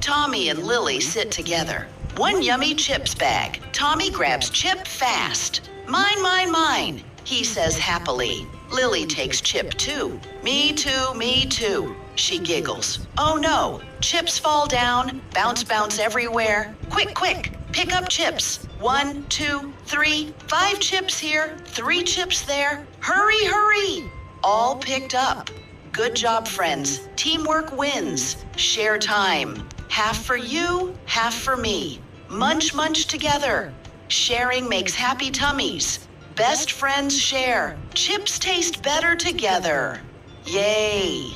Tommy and Lily sit together. One yummy chips bag. Tommy grabs Chip fast. Mine, mine, mine, he says happily. Lily takes Chip too. Me too, me too, she giggles. Oh no, chips fall down, bounce, bounce everywhere. Quick, quick, pick up chips. 1, 2, 3, 5 chips here, 3 chips there. Hurry, hurry! All picked up. Good job, friends. Teamwork wins. Share time. Half for you, half for me. Munch, munch together. Sharing makes happy tummies. Best friends share. Chips taste better together. Yay!